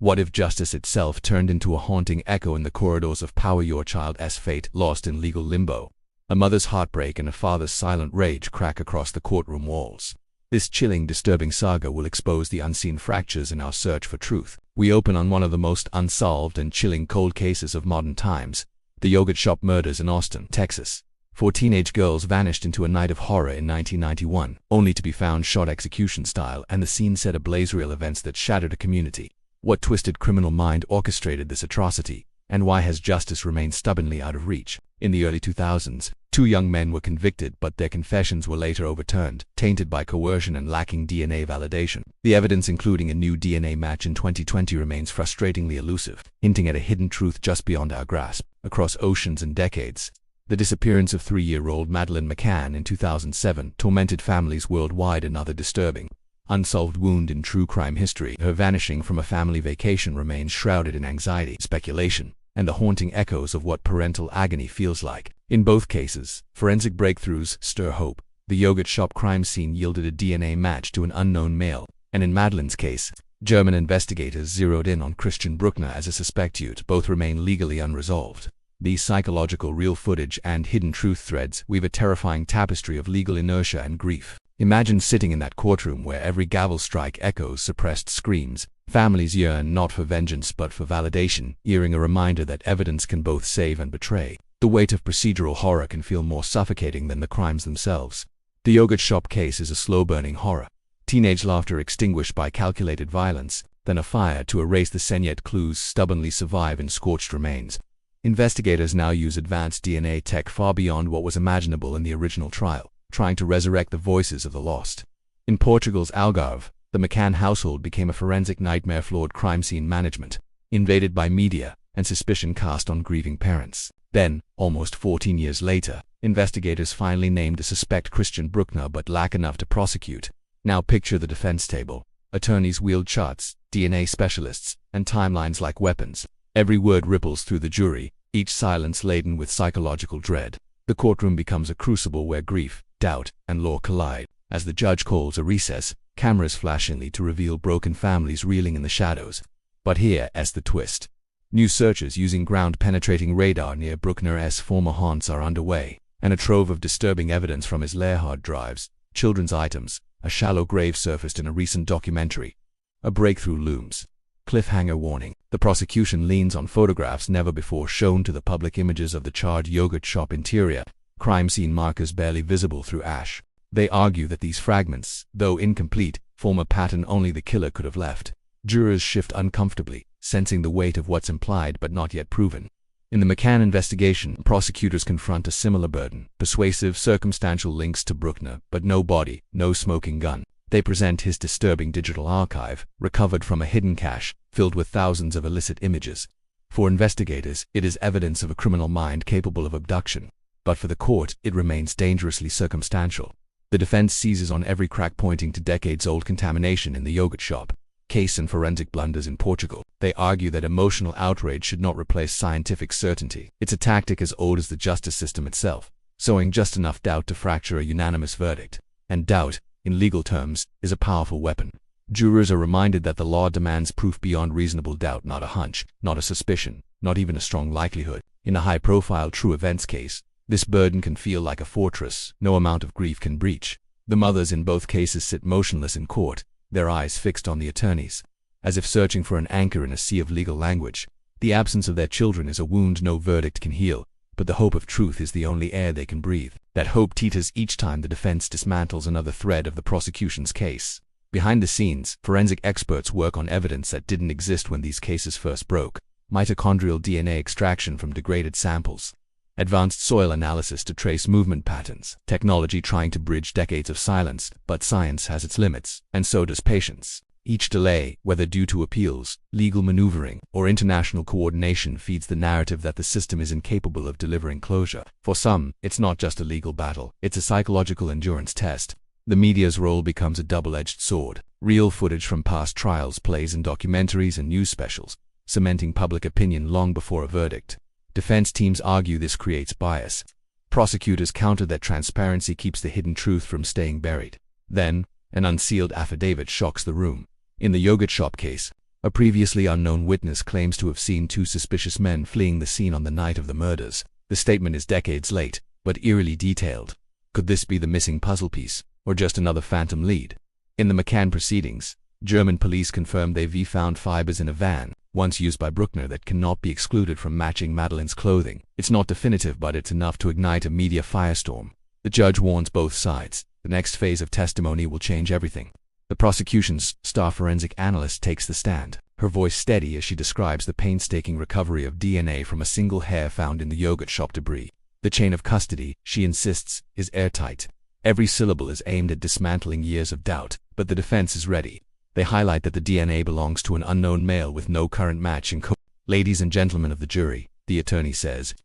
What if justice itself turned into a haunting echo in the corridors of power, your child's fate lost in legal limbo? A mother's heartbreak and a father's silent rage crack across the courtroom walls. This chilling, disturbing saga will expose the unseen fractures in our search for truth. We open on one of the most unsolved and chilling cold cases of modern times, the yogurt shop murders in Austin, Texas. 4 teenage girls vanished into a night of horror in 1991, only to be found shot execution style, and the scene set ablaze. Real events that shattered a community. What twisted criminal mind orchestrated this atrocity, and why has justice remained stubbornly out of reach? In the early 2000s, 2 young men were convicted, but their confessions were later overturned, tainted by coercion and lacking DNA validation. The evidence, including a new DNA match in 2020, remains frustratingly elusive, hinting at a hidden truth just beyond our grasp. Across oceans and decades, the disappearance of 3-year-old Madeleine McCann in 2007 tormented families worldwide. Another disturbing, unsolved wound in true crime history. Her vanishing from a family vacation remains shrouded in anxiety, speculation, and the haunting echoes of what parental agony feels like. In both cases, forensic breakthroughs stir hope. The yogurt shop crime scene yielded a DNA match to an unknown male, and in Madeleine's case, German investigators zeroed in on Christian Bruckner as a suspect. Both remain legally unresolved. These psychological real footage and hidden truth threads weave a terrifying tapestry of legal inertia and grief. Imagine sitting in that courtroom where every gavel strike echoes suppressed screams. Families yearn not for vengeance but for validation, hearing a reminder that evidence can both save and betray. The weight of procedural horror can feel more suffocating than the crimes themselves. The yogurt shop case is a slow-burning horror. Teenage laughter extinguished by calculated violence, then a fire to erase the scene, yet clues stubbornly survive in scorched remains. Investigators now use advanced DNA tech far beyond what was imaginable in the original trial, trying to resurrect the voices of the lost. In Portugal's Algarve, the McCann household became a forensic nightmare. Flawed crime scene management, invaded by media, and suspicion cast on grieving parents. Then, almost 14 years later, investigators finally named a suspect, Christian Bruckner, but lack enough to prosecute. Now picture the defense table. Attorneys wield charts, DNA specialists, and timelines like weapons. Every word ripples through the jury, each silence laden with psychological dread. The courtroom becomes a crucible where grief, doubt, and law collide. As the judge calls a recess, cameras flash inly to reveal broken families reeling in the shadows. But here's the twist. New searches using ground-penetrating radar near Bruckner's former haunts are underway, and a trove of disturbing evidence from his lair, hard drives, children's items, a shallow grave surfaced in a recent documentary. A breakthrough looms. Cliffhanger warning. The prosecution leans on photographs never before shown to the public, images of the charred yogurt shop interior, crime scene markers barely visible through ash. They argue that these fragments, though incomplete, form a pattern only the killer could have left. Jurors shift uncomfortably, sensing the weight of what's implied but not yet proven. In the McCann investigation, prosecutors confront a similar burden. Persuasive, circumstantial links to Bruckner, but no body, no smoking gun. They present his disturbing digital archive, recovered from a hidden cache, filled with thousands of illicit images. For investigators, it is evidence of a criminal mind capable of abduction. But for the court, it remains dangerously circumstantial. The defense seizes on every crack pointing to decades-old contamination in the yogurt shop case and forensic blunders in Portugal. They argue that emotional outrage should not replace scientific certainty. It's a tactic as old as the justice system itself, sowing just enough doubt to fracture a unanimous verdict. And doubt, in legal terms, is a powerful weapon. Jurors are reminded that the law demands proof beyond reasonable doubt, not a hunch, not a suspicion, not even a strong likelihood. In a high-profile true events case, this burden can feel like a fortress no amount of grief can breach. The mothers in both cases sit motionless in court, their eyes fixed on the attorneys, as if searching for an anchor in a sea of legal language. The absence of their children is a wound no verdict can heal, but the hope of truth is the only air they can breathe. That hope teeters each time the defense dismantles another thread of the prosecution's case. Behind the scenes, forensic experts work on evidence that didn't exist when these cases first broke. Mitochondrial DNA extraction from degraded samples, advanced soil analysis to trace movement patterns, technology trying to bridge decades of silence, but science has its limits, and so does patience. Each delay, whether due to appeals, legal maneuvering, or international coordination, feeds the narrative that the system is incapable of delivering closure. For some, it's not just a legal battle, it's a psychological endurance test. The media's role becomes a double-edged sword. Real footage from past trials plays in documentaries and news specials, cementing public opinion long before a verdict. Defense teams argue this creates bias. Prosecutors counter that transparency keeps the hidden truth from staying buried. Then, an unsealed affidavit shocks the room. In the yogurt shop case, A previously unknown witness claims to have seen two suspicious men fleeing the scene on the night of the murders. The statement is decades late, but eerily detailed. Could this be the missing puzzle piece, or just another phantom lead? In the McCann proceedings, German police confirmed they've found fibers in a van, once used by Bruckner, that cannot be excluded from matching Madeleine's clothing. It's not definitive, but it's enough to ignite a media firestorm. The judge warns both sides. The next phase of testimony will change everything. The prosecution's star forensic analyst takes the stand, her voice steady as she describes the painstaking recovery of DNA from a single hair found in the yogurt shop debris. The chain of custody, she insists, is airtight. Every syllable is aimed at dismantling years of doubt, but the defense is ready. They highlight that the DNA belongs to an unknown male with no current match in Ladies and gentlemen of the jury, the attorney says,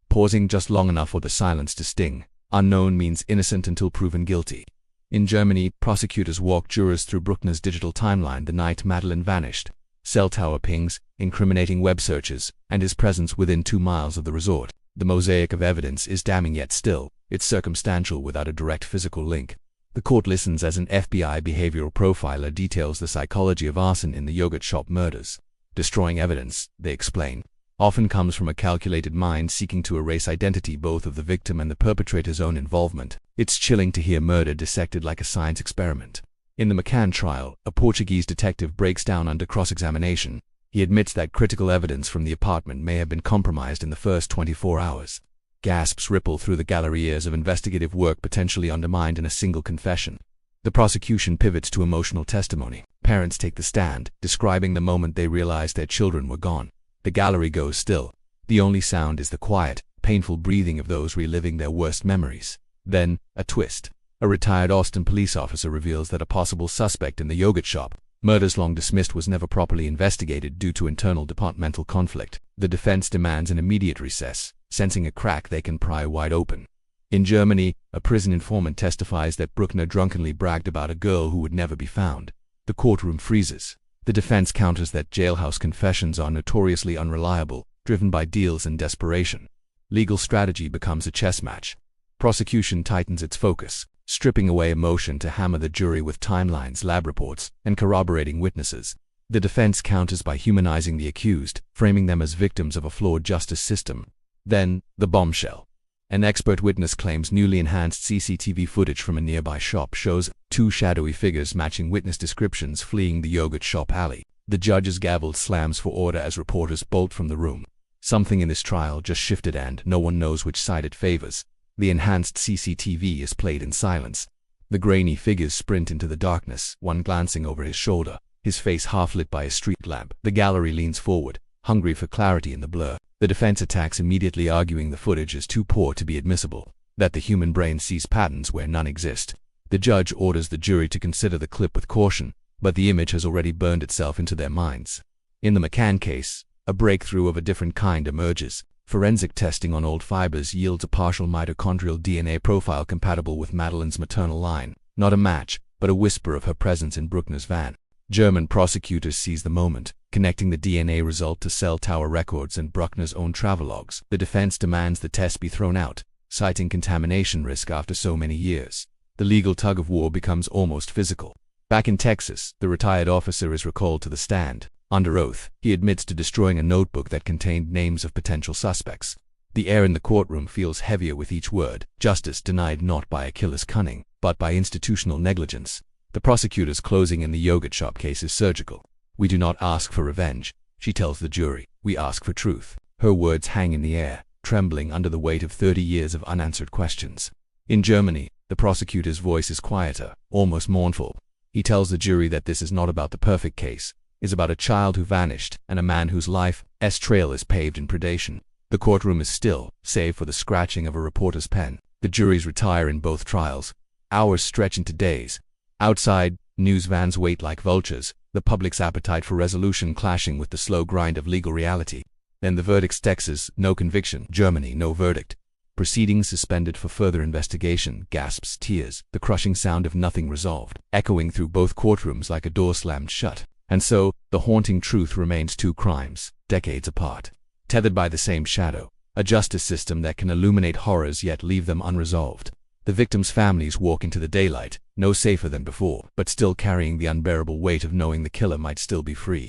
pausing just long enough for the silence to sting, unknown means innocent until proven guilty. In Germany, prosecutors walk jurors through Bruckner's digital timeline the night Madeleine vanished. Cell tower pings, incriminating web searches, and his presence within 2 miles of the resort. The mosaic of evidence is damning, yet still, it's circumstantial without a direct physical link. The court listens as an FBI behavioral profiler details the psychology of arson in the yogurt shop murders. Destroying evidence, they explain, often comes from a calculated mind seeking to erase identity both of the victim and the perpetrator's own involvement. It's chilling to hear murder dissected like a science experiment. In the McCann trial, a Portuguese detective breaks down under cross-examination. He admits that critical evidence from the apartment may have been compromised in the first 24 hours. Gasps ripple through the gallery, years of investigative work potentially undermined in a single confession. The prosecution pivots to emotional testimony. Parents take the stand, describing the moment they realized their children were gone. The gallery goes still. The only sound is the quiet, painful breathing of those reliving their worst memories. Then, a twist. A retired Austin police officer reveals that a possible suspect in the yogurt shop murders long dismissed was never properly investigated due to internal departmental conflict. The defense demands an immediate recess, sensing a crack they can pry wide open. In Germany, a prison informant testifies that Bruckner drunkenly bragged about a girl who would never be found. The courtroom freezes. The defense counters that jailhouse confessions are notoriously unreliable, driven by deals and desperation. Legal strategy becomes a chess match. Prosecution tightens its focus, stripping away emotion to hammer the jury with timelines, lab reports, and corroborating witnesses. The defense counters by humanizing the accused, framing them as victims of a flawed justice system. Then, the bombshell. An expert witness claims newly enhanced CCTV footage from a nearby shop shows 2 shadowy figures matching witness descriptions fleeing the yogurt shop alley. The judge's gavel slams for order as reporters bolt from the room. Something in this trial just shifted and no one knows which side it favors. The enhanced CCTV is played in silence. The grainy figures sprint into the darkness, one glancing over his shoulder, his face half lit by a street lamp. The gallery leans forward, hungry for clarity in the blur. The defense attacks immediately, arguing the footage is too poor to be admissible, that the human brain sees patterns where none exist. The judge orders the jury to consider the clip with caution, but the image has already burned itself into their minds. In the McCann case, a breakthrough of a different kind emerges. Forensic testing on old fibers yields a partial mitochondrial DNA profile compatible with Madeleine's maternal line. Not a match, but a whisper of her presence in Bruckner's van. German prosecutors seize the moment, connecting the DNA result to cell tower records and Bruckner's own travelogues. The defense demands the test be thrown out, citing contamination risk after so many years. The legal tug-of-war becomes almost physical. Back in Texas, the retired officer is recalled to the stand. Under oath, he admits to destroying a notebook that contained names of potential suspects. The air in the courtroom feels heavier with each word. Justice denied not by a killer's cunning, but by institutional negligence. The prosecutor's closing in the yogurt shop case is surgical. "We do not ask for revenge," she tells the jury. "We ask for truth." Her words hang in the air, trembling under the weight of 30 years of unanswered questions. In Germany, the prosecutor's voice is quieter, almost mournful. He tells the jury that this is not about the perfect case. It's about a child who vanished and a man whose life's trail is paved in predation. The courtroom is still, save for the scratching of a reporter's pen. The juries retire in both trials. Hours stretch into days. Outside, news vans wait like vultures, the public's appetite for resolution clashing with the slow grind of legal reality. Then the verdict: Texas, no conviction; Germany, no verdict. Proceedings suspended for further investigation. Gasps, tears, the crushing sound of nothing resolved, echoing through both courtrooms like a door slammed shut. And so, the haunting truth remains: 2 crimes, decades apart, tethered by the same shadow, a justice system that can illuminate horrors yet leave them unresolved. The victims' families walk into the daylight, no safer than before, but still carrying the unbearable weight of knowing the killer might still be free.